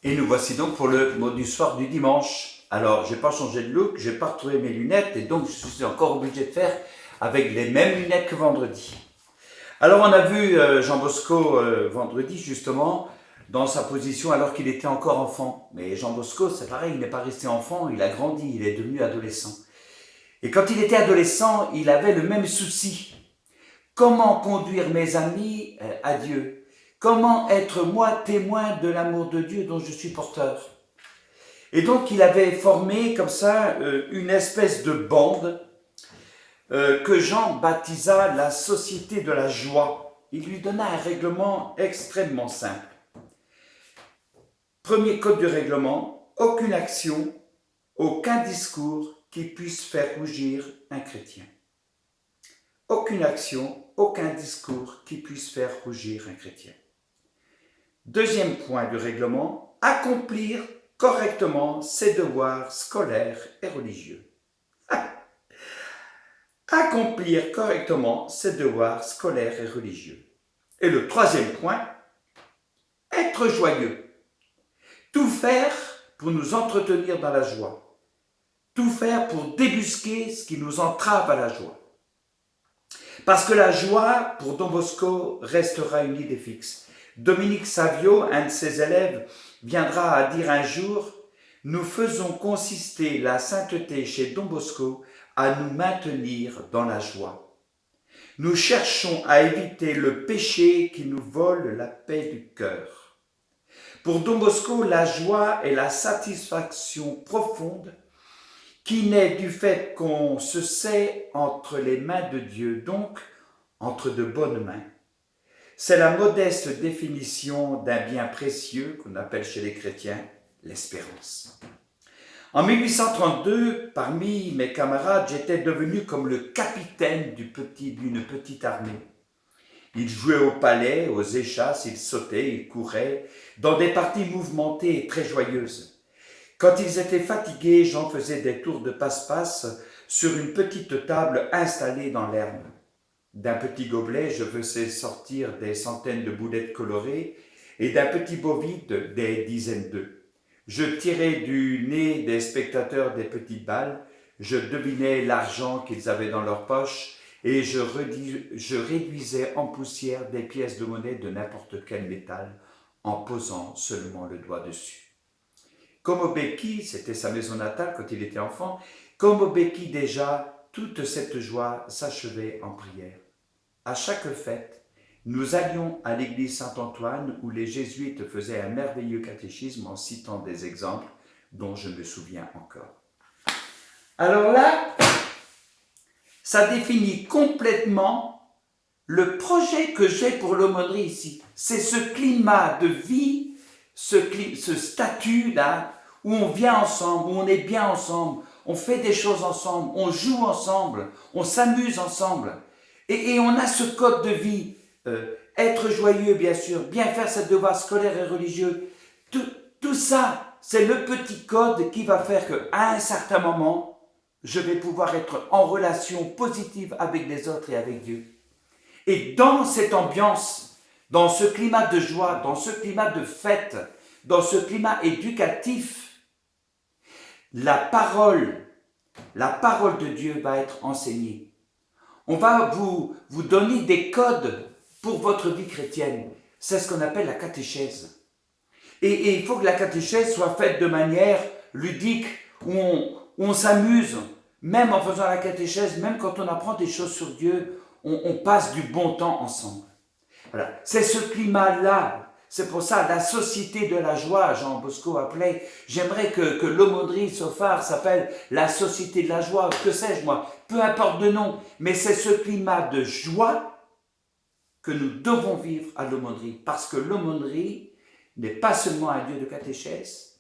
Et nous voici donc pour le mot du soir du dimanche. Alors, j'ai pas changé de look, j'ai pas retrouvé mes lunettes et donc je suis encore obligé de faire avec les mêmes lunettes que vendredi. Alors, on a vu Jean Bosco vendredi justement dans sa position alors qu'il était encore enfant. Mais Jean Bosco, c'est pareil, il n'est pas resté enfant, il a grandi, il est devenu adolescent. Et quand il était adolescent, il avait le même souci. Comment conduire mes amis à Dieu? Comment être moi témoin de l'amour de Dieu dont je suis porteur? Et donc il avait formé comme ça une espèce de bande que Jean baptisa la Société de la Joie. Il lui donna un règlement extrêmement simple. Premier code du règlement, aucune action, aucun discours qui puisse faire rougir un chrétien. Aucune action, aucun discours qui puisse faire rougir un chrétien. Deuxième point du règlement, accomplir correctement ses devoirs scolaires et religieux. Accomplir correctement ses devoirs scolaires et religieux. Et le troisième point, être joyeux. Tout faire pour nous entretenir dans la joie. Tout faire pour débusquer ce qui nous entrave à la joie. Parce que la joie, pour Don Bosco, restera une idée fixe. Dominique Savio, un de ses élèves, viendra à dire un jour « Nous faisons consister la sainteté chez Don Bosco à nous maintenir dans la joie. Nous cherchons à éviter le péché qui nous vole la paix du cœur. » Pour Don Bosco, la joie est la satisfaction profonde qui naît du fait qu'on se sait entre les mains de Dieu, donc entre de bonnes mains. C'est la modeste définition d'un bien précieux qu'on appelle chez les chrétiens l'espérance. En 1832, parmi mes camarades, j'étais devenu comme le capitaine d'une petite armée. Il jouait au palais, aux échasses, il sautait, il courait, dans des parties mouvementées et très joyeuses. Quand ils étaient fatigués, j'en faisais des tours de passe-passe sur une petite table installée dans l'herbe. D'un petit gobelet, je faisais sortir des centaines de boulettes colorées et d'un petit beau vide des dizaines d'œufs. Je tirais du nez des spectateurs des petites balles, je devinais l'argent qu'ils avaient dans leurs poches et je réduisais en poussière des pièces de monnaie de n'importe quel métal en posant seulement le doigt dessus. Comme au Béqui, c'était sa maison natale quand il était enfant, comme au Béqui déjà, toute cette joie s'achevait en prière. À chaque fête, nous allions à l'église Saint-Antoine où les jésuites faisaient un merveilleux catéchisme en citant des exemples dont je me souviens encore. Alors là, ça définit complètement le projet que j'ai pour l'aumônerie ici. C'est ce climat de vie, ce statut-là, où on vient ensemble, où on est bien ensemble, on fait des choses ensemble, on joue ensemble, on s'amuse ensemble. Et on a ce code de vie, être joyeux bien sûr, bien faire ses devoirs scolaires et religieux. Tout ça, c'est le petit code qui va faire qu'à un certain moment, je vais pouvoir être en relation positive avec les autres et avec Dieu. Et dans cette ambiance, dans ce climat de joie, dans ce climat de fête, dans ce climat éducatif, la parole de Dieu va être enseignée. On va vous donner des codes pour votre vie chrétienne. C'est ce qu'on appelle la catéchèse. Et il faut que la catéchèse soit faite de manière ludique, où on s'amuse, même en faisant la catéchèse, même quand on apprend des choses sur Dieu, on passe du bon temps ensemble. Voilà. C'est ce climat-là. C'est pour ça la société de la joie, Jean Bosco appelait. J'aimerais que l'aumônerie Sophar s'appelle la société de la joie, que sais-je moi, peu importe le nom, mais c'est ce climat de joie que nous devons vivre à l'aumônerie, parce que l'aumônerie n'est pas seulement un lieu de catéchèse,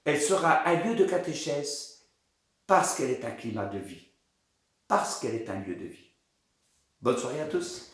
elle sera un lieu de catéchèse parce qu'elle est un climat de vie, parce qu'elle est un lieu de vie. Bonne soirée à tous.